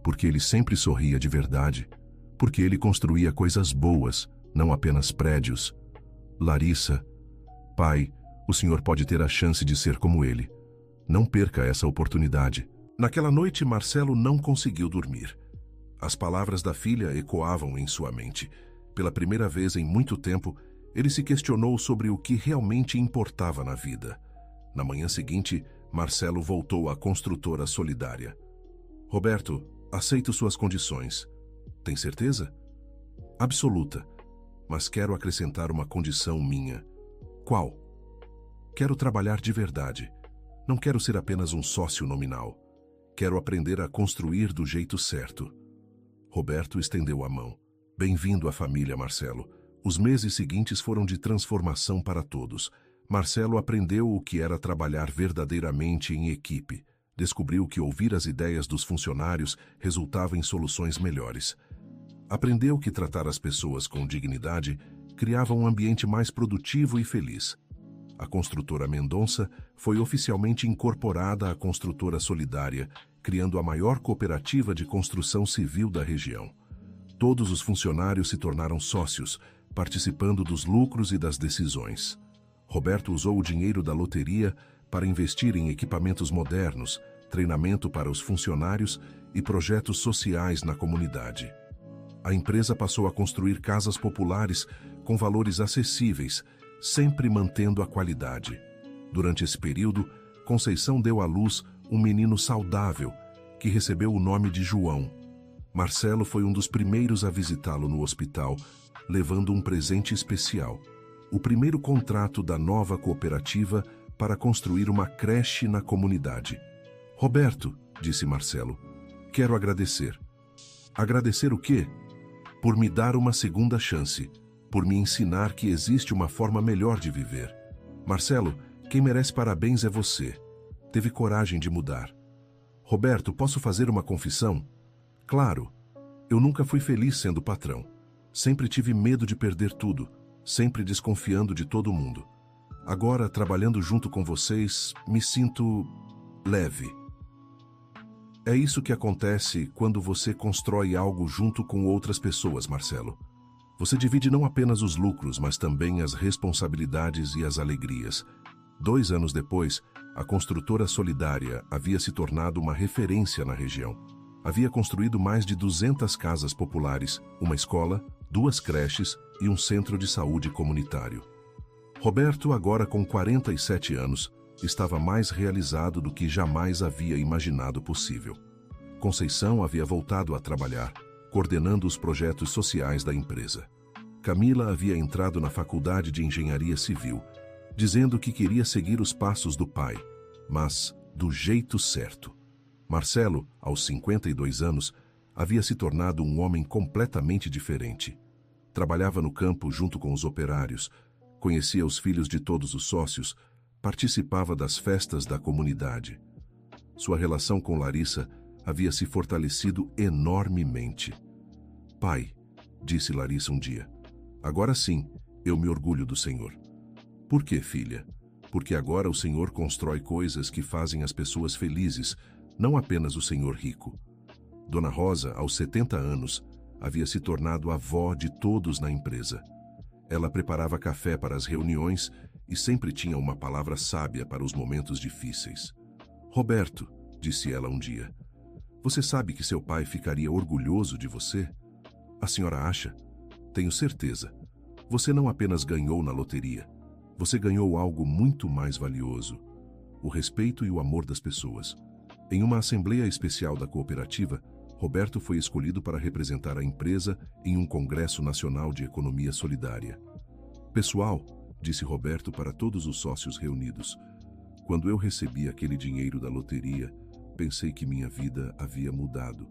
Porque ele sempre sorria de verdade. Porque ele construía coisas boas, não apenas prédios. Larissa, pai, o senhor pode ter a chance de ser como ele. Não perca essa oportunidade. Naquela noite, Marcelo não conseguiu dormir. As palavras da filha ecoavam em sua mente. Pela primeira vez em muito tempo, ele se questionou sobre o que realmente importava na vida. Na manhã seguinte, Marcelo voltou à Construtora Solidária. Roberto, aceito suas condições. Tem certeza? Absoluta. Mas quero acrescentar uma condição minha. Qual? Quero trabalhar de verdade. Não quero ser apenas um sócio nominal. Quero aprender a construir do jeito certo. Roberto estendeu a mão. Bem-vindo à família, Marcelo. Os meses seguintes foram de transformação para todos. Marcelo aprendeu o que era trabalhar verdadeiramente em equipe. Descobriu que ouvir as ideias dos funcionários resultava em soluções melhores. Aprendeu que tratar as pessoas com dignidade criava um ambiente mais produtivo e feliz. A construtora Mendonça foi oficialmente incorporada à Construtora Solidária, criando a maior cooperativa de construção civil da região. Todos os funcionários se tornaram sócios, participando dos lucros e das decisões. Roberto usou o dinheiro da loteria para investir em equipamentos modernos, treinamento para os funcionários e projetos sociais na comunidade. A empresa passou a construir casas populares com valores acessíveis, sempre mantendo a qualidade. Durante esse período, Conceição deu à luz um menino saudável, que recebeu o nome de João. Marcelo foi um dos primeiros a visitá-lo no hospital, levando um presente especial: o primeiro contrato da nova cooperativa para construir uma creche na comunidade. Roberto, disse Marcelo, quero agradecer. Agradecer o quê? Por me dar uma segunda chance, por me ensinar que existe uma forma melhor de viver. Marcelo, quem merece parabéns é você. Teve coragem de mudar. Roberto, posso fazer uma confissão? Claro, eu nunca fui feliz sendo patrão. Sempre tive medo de perder tudo, sempre desconfiando de todo mundo. Agora, trabalhando junto com vocês, me sinto leve. É isso que acontece quando você constrói algo junto com outras pessoas, Marcelo. Você divide não apenas os lucros, mas também as responsabilidades e as alegrias. 2 anos depois, a Construtora Solidária havia se tornado uma referência na região. Havia construído mais de 200 casas populares, uma escola, 2 creches e um centro de saúde comunitário. Roberto, agora com 47 anos, estava mais realizado do que jamais havia imaginado possível. Conceição havia voltado a trabalhar, coordenando os projetos sociais da empresa. Camila havia entrado na faculdade de engenharia civil, dizendo que queria seguir os passos do pai, mas do jeito certo. Marcelo, aos 52 anos, havia se tornado um homem completamente diferente. Trabalhava no campo junto com os operários, conhecia os filhos de todos os sócios, participava das festas da comunidade. Sua relação com Larissa havia se fortalecido enormemente. Pai, disse Larissa um dia, agora sim, eu me orgulho do Senhor. Por quê, filha? Porque agora o Senhor constrói coisas que fazem as pessoas felizes, não apenas o senhor rico. Dona Rosa, aos 70 anos, havia se tornado a avó de todos na empresa. Ela preparava café para as reuniões e sempre tinha uma palavra sábia para os momentos difíceis. Roberto, disse ela um dia, você sabe que seu pai ficaria orgulhoso de você? A senhora acha? Tenho certeza. Você não apenas ganhou na loteria, você ganhou algo muito mais valioso: o respeito e o amor das pessoas. Em uma assembleia especial da cooperativa, Roberto foi escolhido para representar a empresa em um Congresso Nacional de Economia Solidária. Pessoal, disse Roberto para todos os sócios reunidos, quando eu recebi aquele dinheiro da loteria, pensei que minha vida havia mudado.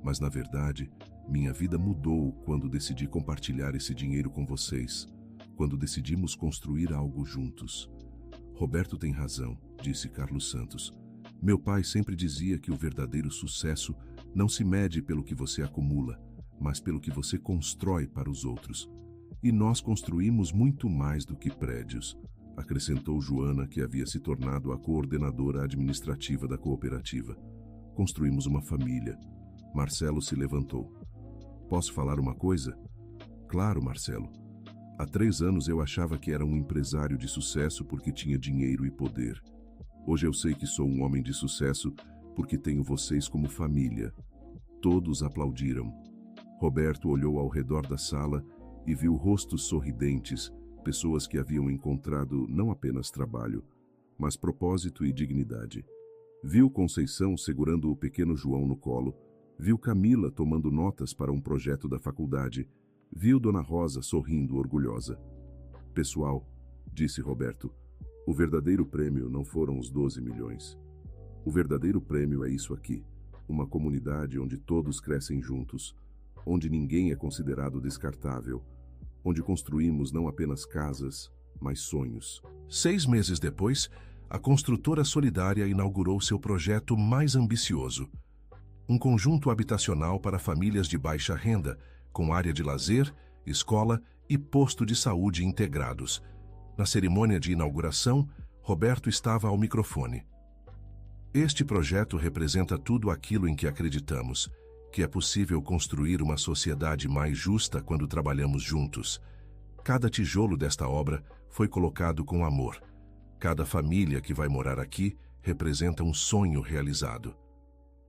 Mas, na verdade, minha vida mudou quando decidi compartilhar esse dinheiro com vocês, quando decidimos construir algo juntos. Roberto tem razão, disse Carlos Santos. Meu pai sempre dizia que o verdadeiro sucesso não se mede pelo que você acumula, mas pelo que você constrói para os outros. E nós construímos muito mais do que prédios, acrescentou Joana, que havia se tornado a coordenadora administrativa da cooperativa. Construímos uma família. Marcelo se levantou. Posso falar uma coisa? Claro, Marcelo. Há 3 anos eu achava que era um empresário de sucesso porque tinha dinheiro e poder. Hoje eu sei que sou um homem de sucesso porque tenho vocês como família. Todos aplaudiram. Roberto olhou ao redor da sala e viu rostos sorridentes, pessoas que haviam encontrado não apenas trabalho, mas propósito e dignidade. Viu Conceição segurando o pequeno João no colo, viu Camila tomando notas para um projeto da faculdade, viu Dona Rosa sorrindo orgulhosa. Pessoal, disse Roberto, o verdadeiro prêmio não foram os 12 milhões. O verdadeiro prêmio é isso aqui, uma comunidade onde todos crescem juntos, onde ninguém é considerado descartável, onde construímos não apenas casas, mas sonhos. 6 meses depois, a construtora solidária inaugurou seu projeto mais ambicioso. Um conjunto habitacional para famílias de baixa renda, com área de lazer, escola e posto de saúde integrados. Na cerimônia de inauguração, Roberto estava ao microfone. Este projeto representa tudo aquilo em que acreditamos, que é possível construir uma sociedade mais justa quando trabalhamos juntos. Cada tijolo desta obra foi colocado com amor. Cada família que vai morar aqui representa um sonho realizado.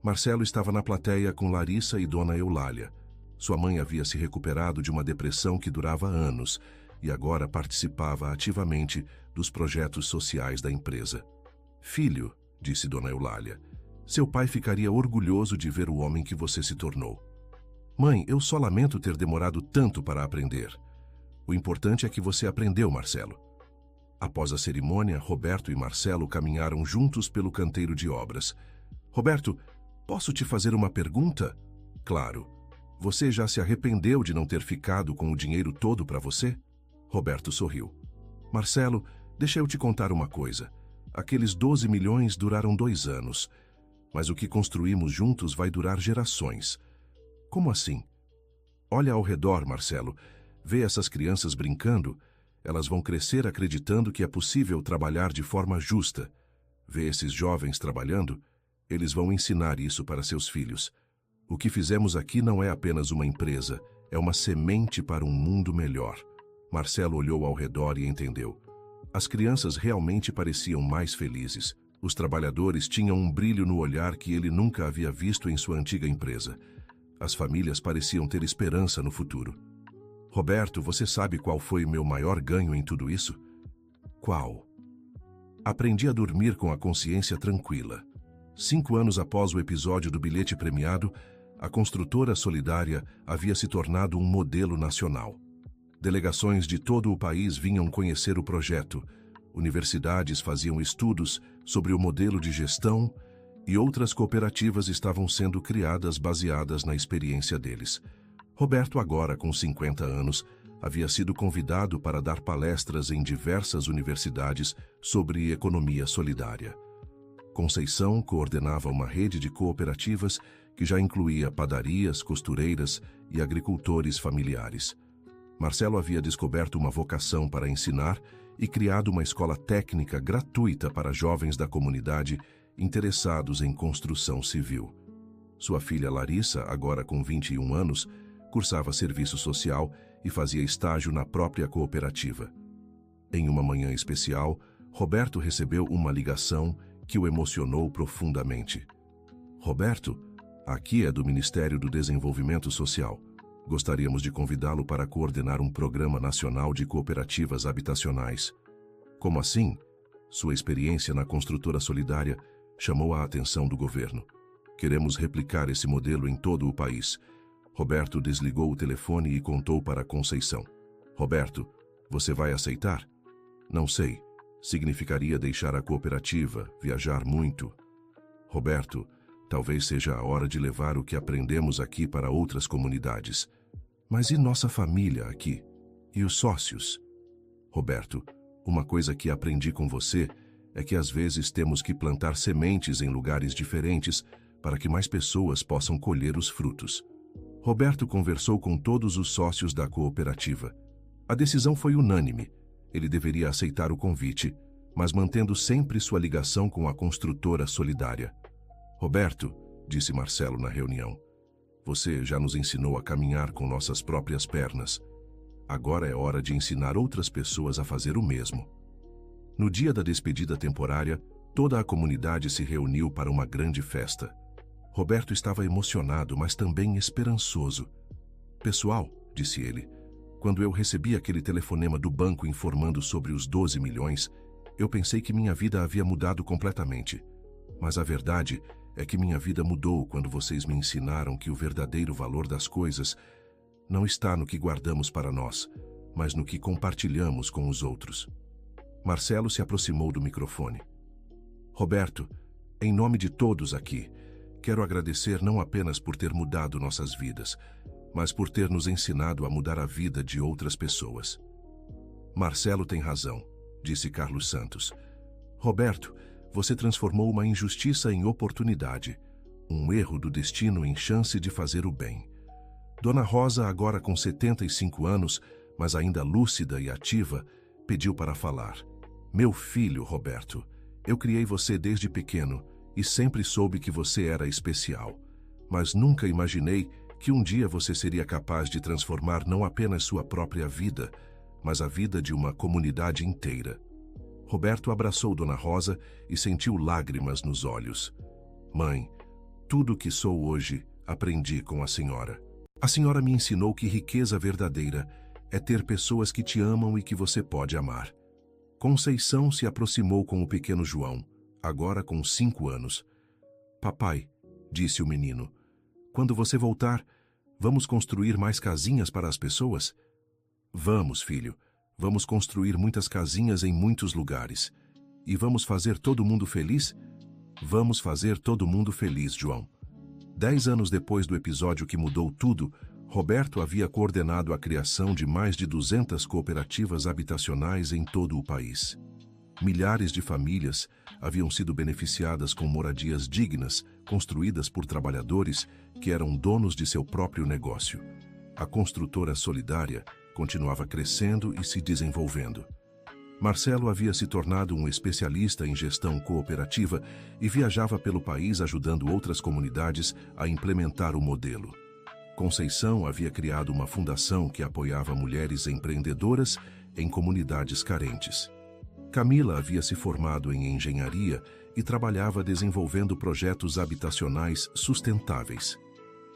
Marcelo estava na plateia com Larissa e Dona Eulália. Sua mãe havia se recuperado de uma depressão que durava anos e agora participava ativamente dos projetos sociais da empresa. "Filho", disse Dona Eulália, "seu pai ficaria orgulhoso de ver o homem que você se tornou." "Mãe, eu só lamento ter demorado tanto para aprender." "O importante é que você aprendeu, Marcelo." Após a cerimônia, Roberto e Marcelo caminharam juntos pelo canteiro de obras. "Roberto, posso te fazer uma pergunta?" "Claro. Você já se arrependeu de não ter ficado com o dinheiro todo para você?" Roberto sorriu. "Marcelo, deixa eu te contar uma coisa. Aqueles 12 milhões duraram 2 anos, mas o que construímos juntos vai durar gerações." "Como assim?" "Olha ao redor, Marcelo. Vê essas crianças brincando. Elas vão crescer acreditando que é possível trabalhar de forma justa. Vê esses jovens trabalhando. Eles vão ensinar isso para seus filhos. O que fizemos aqui não é apenas uma empresa, é uma semente para um mundo melhor." Marcelo olhou ao redor e entendeu. As crianças realmente pareciam mais felizes. Os trabalhadores tinham um brilho no olhar que ele nunca havia visto em sua antiga empresa. As famílias pareciam ter esperança no futuro. "Roberto, você sabe qual foi o meu maior ganho em tudo isso?" "Qual?" "Aprendi a dormir com a consciência tranquila." 5 anos após o episódio do bilhete premiado, a construtora solidária havia se tornado um modelo nacional. Delegações de todo o país vinham conhecer o projeto, universidades faziam estudos sobre o modelo de gestão e outras cooperativas estavam sendo criadas baseadas na experiência deles. Roberto, agora com 50 anos, havia sido convidado para dar palestras em diversas universidades sobre economia solidária. Conceição coordenava uma rede de cooperativas que já incluía padarias, costureiras e agricultores familiares. Marcelo havia descoberto uma vocação para ensinar e criado uma escola técnica gratuita para jovens da comunidade interessados em construção civil. Sua filha Larissa, agora com 21 anos, cursava serviço social e fazia estágio na própria cooperativa. Em uma manhã especial, Roberto recebeu uma ligação que o emocionou profundamente. "Roberto, aqui é do Ministério do Desenvolvimento Social. Gostaríamos de convidá-lo para coordenar um programa nacional de cooperativas habitacionais." "Como assim?" Sua experiência na construtora solidária chamou a atenção do governo. "Queremos replicar esse modelo em todo o país." Roberto desligou o telefone e contou para Conceição. "Roberto, você vai aceitar?" "Não sei. Significaria deixar a cooperativa, viajar muito." "Roberto, talvez seja a hora de levar o que aprendemos aqui para outras comunidades." "Mas e nossa família aqui? E os sócios?" "Roberto, uma coisa que aprendi com você é que às vezes temos que plantar sementes em lugares diferentes para que mais pessoas possam colher os frutos." Roberto conversou com todos os sócios da cooperativa. A decisão foi unânime. Ele deveria aceitar o convite, mas mantendo sempre sua ligação com a construtora solidária. "Roberto", disse Marcelo na reunião, "você já nos ensinou a caminhar com nossas próprias pernas. Agora é hora de ensinar outras pessoas a fazer o mesmo." No dia da despedida temporária, toda a comunidade se reuniu para uma grande festa. Roberto estava emocionado, mas também esperançoso. "Pessoal", disse ele, "quando eu recebi aquele telefonema do banco informando sobre os 12 milhões, eu pensei que minha vida havia mudado completamente. Mas a verdade é que minha vida mudou quando vocês me ensinaram que o verdadeiro valor das coisas não está no que guardamos para nós, mas no que compartilhamos com os outros." Marcelo se aproximou do microfone. "Roberto, em nome de todos aqui, quero agradecer não apenas por ter mudado nossas vidas, mas por ter nos ensinado a mudar a vida de outras pessoas. Marcelo tem razão, disse Carlos Santos. Roberto, você transformou uma injustiça em oportunidade, um erro do destino em chance de fazer o bem. Dona Rosa, agora com 75 anos, mas ainda lúcida e ativa, pediu para falar. Meu filho, Roberto, eu criei você desde pequeno e sempre soube que você era especial, mas nunca imaginei que um dia você seria capaz de transformar não apenas sua própria vida, mas a vida de uma comunidade inteira. Roberto abraçou Dona Rosa e sentiu lágrimas nos olhos. Mãe, tudo o que sou hoje aprendi com a senhora. A senhora me ensinou que riqueza verdadeira é ter pessoas que te amam e que você pode amar. Conceição se aproximou com o pequeno João, agora com 5 anos. Papai, disse o menino, quando você voltar, vamos construir mais casinhas para as pessoas? Vamos, filho. Vamos construir muitas casinhas em muitos lugares. E vamos fazer todo mundo feliz? Vamos fazer todo mundo feliz, João. 10 anos depois do episódio que mudou tudo, Roberto havia coordenado a criação de mais de 200 cooperativas habitacionais em todo o país. Milhares de famílias haviam sido beneficiadas com moradias dignas, construídas por trabalhadores que eram donos de seu próprio negócio. A construtora solidária continuava crescendo e se desenvolvendo. Marcelo havia se tornado um especialista em gestão cooperativa e viajava pelo país ajudando outras comunidades a implementar o modelo. Conceição havia criado uma fundação que apoiava mulheres empreendedoras em comunidades carentes. Camila havia se formado em engenharia e trabalhava desenvolvendo projetos habitacionais sustentáveis.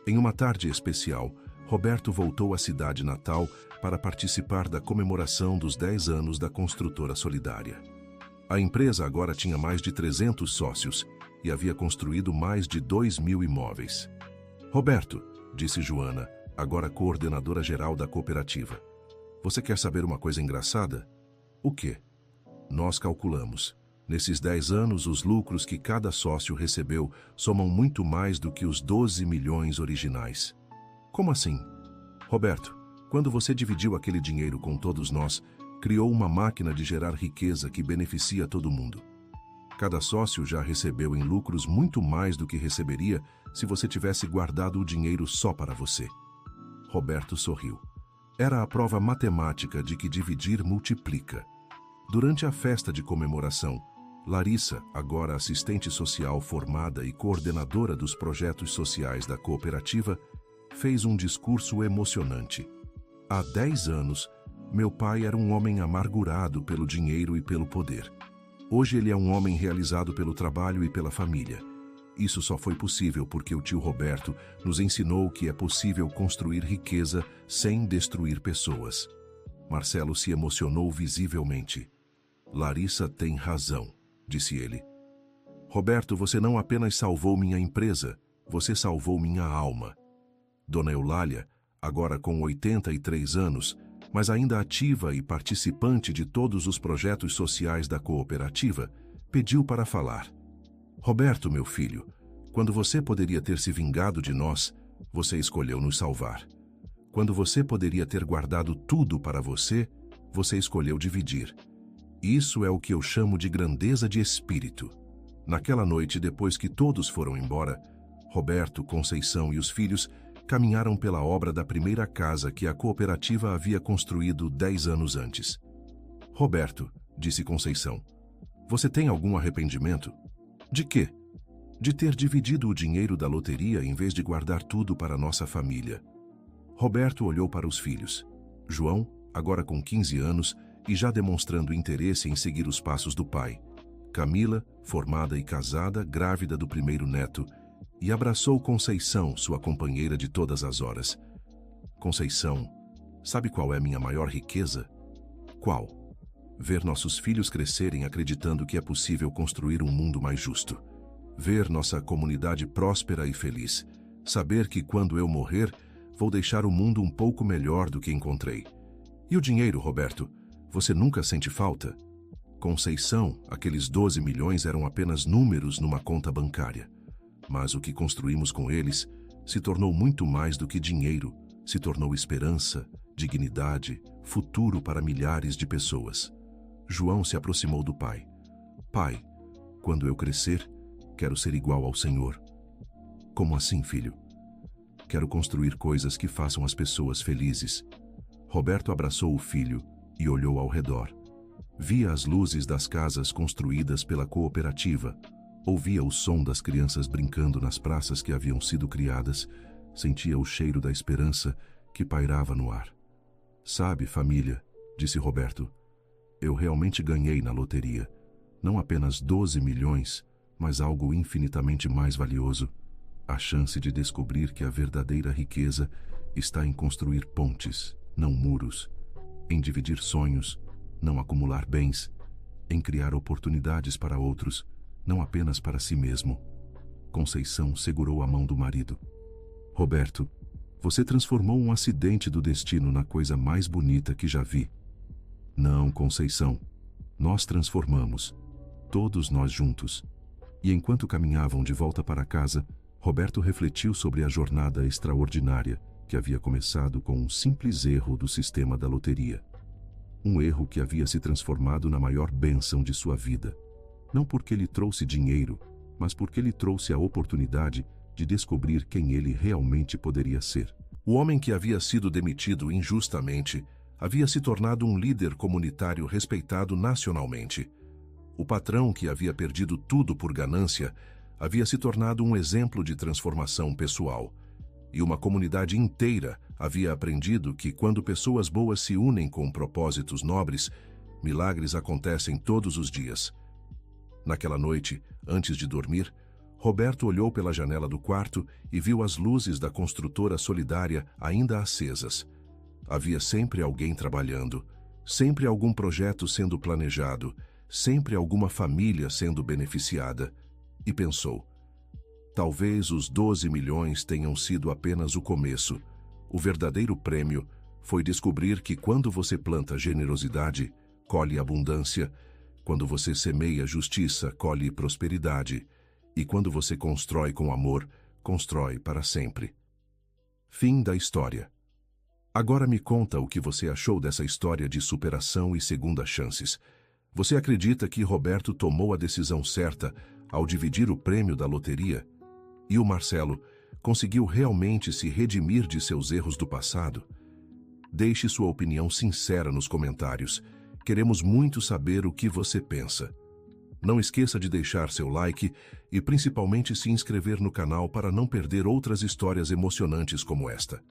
Em uma tarde especial, Roberto voltou à cidade natal para participar da comemoração dos 10 anos da construtora solidária. A empresa agora tinha mais de 300 sócios e havia construído mais de 2.000 imóveis. Roberto, disse Joana, agora coordenadora geral da cooperativa. Você quer saber uma coisa engraçada? O quê? Nós calculamos. Nesses 10 anos, os lucros que cada sócio recebeu somam muito mais do que os 12 milhões originais. Como assim? Roberto, quando você dividiu aquele dinheiro com todos nós, criou uma máquina de gerar riqueza que beneficia todo mundo. Cada sócio já recebeu em lucros muito mais do que receberia se você tivesse guardado o dinheiro só para você. Roberto sorriu. Era a prova matemática de que dividir multiplica. Durante a festa de comemoração, Larissa, agora assistente social formada e coordenadora dos projetos sociais da cooperativa, fez um discurso emocionante. Há 10 anos, meu pai era um homem amargurado pelo dinheiro e pelo poder. Hoje ele é um homem realizado pelo trabalho e pela família. Isso só foi possível porque o tio Roberto nos ensinou que é possível construir riqueza sem destruir pessoas. Marcelo se emocionou visivelmente. Larissa tem razão, disse ele. Roberto, você não apenas salvou minha empresa, você salvou minha alma. Dona Eulália, agora com 83 anos, mas ainda ativa e participante de todos os projetos sociais da cooperativa, pediu para falar. Roberto, meu filho, quando você poderia ter se vingado de nós, você escolheu nos salvar. Quando você poderia ter guardado tudo para você, você escolheu dividir. Isso é o que eu chamo de grandeza de espírito. Naquela noite, depois que todos foram embora, Roberto, Conceição e os filhos caminharam pela obra da primeira casa que a cooperativa havia construído 10 anos antes. Roberto, disse Conceição, você tem algum arrependimento? De quê? De ter dividido o dinheiro da loteria em vez de guardar tudo para nossa família. Roberto olhou para os filhos. João, agora com 15 anos e já demonstrando interesse em seguir os passos do pai. Camila, formada e casada, grávida do primeiro neto, e abraçou Conceição, sua companheira de todas as horas. Conceição, sabe qual é minha maior riqueza? Qual? Ver nossos filhos crescerem acreditando que é possível construir um mundo mais justo. Ver nossa comunidade próspera e feliz. Saber que quando eu morrer, vou deixar o mundo um pouco melhor do que encontrei. E o dinheiro, Roberto? Você nunca sente falta? Conceição, aqueles 12 milhões eram apenas números numa conta bancária. Mas o que construímos com eles se tornou muito mais do que dinheiro. se tornou esperança, dignidade, futuro para milhares de pessoas. João se aproximou do pai. Pai, quando eu crescer, quero ser igual ao Senhor. Como assim, filho? Quero construir coisas que façam as pessoas felizes. Roberto abraçou o filho e olhou ao redor. Via as luzes das casas construídas pela cooperativa, ouvia o som das crianças brincando nas praças que haviam sido criadas, sentia o cheiro da esperança que pairava no ar. Sabe, família, disse Roberto, eu realmente ganhei na loteria. Não apenas 12 milhões, mas algo infinitamente mais valioso. A chance de descobrir que a verdadeira riqueza está em construir pontes, não muros, em dividir sonhos, não acumular bens, em criar oportunidades para outros, não apenas para si mesmo. Conceição segurou a mão do marido. Roberto, você transformou um acidente do destino na coisa mais bonita que já vi. Não, Conceição, nós transformamos, todos nós juntos. E enquanto caminhavam de volta para casa, Roberto refletiu sobre a jornada extraordinária que havia começado com um simples erro do sistema da loteria. Um erro que havia se transformado na maior bênção de sua vida. Não porque lhe trouxe dinheiro, mas porque lhe trouxe a oportunidade de descobrir quem ele realmente poderia ser. O homem que havia sido demitido injustamente havia se tornado um líder comunitário respeitado nacionalmente. O patrão que havia perdido tudo por ganância havia se tornado um exemplo de transformação pessoal. E uma comunidade inteira havia aprendido que quando pessoas boas se unem com propósitos nobres, milagres acontecem todos os dias. Naquela noite, antes de dormir, Roberto olhou pela janela do quarto e viu as luzes da construtora solidária ainda acesas. Havia sempre alguém trabalhando, sempre algum projeto sendo planejado, sempre alguma família sendo beneficiada. E pensou, talvez os 12 milhões tenham sido apenas o começo. O verdadeiro prêmio foi descobrir que quando você planta generosidade, colhe abundância, quando você semeia justiça, colhe prosperidade, e quando você constrói com amor, constrói para sempre. Fim da história. Agora me conta o que você achou dessa história de superação e segundas chances. Você acredita que Roberto tomou a decisão certa ao dividir o prêmio da loteria? E o Marcelo conseguiu realmente se redimir de seus erros do passado? Deixe sua opinião sincera nos comentários. Queremos muito saber o que você pensa. Não esqueça de deixar seu like e principalmente se inscrever no canal para não perder outras histórias emocionantes como esta.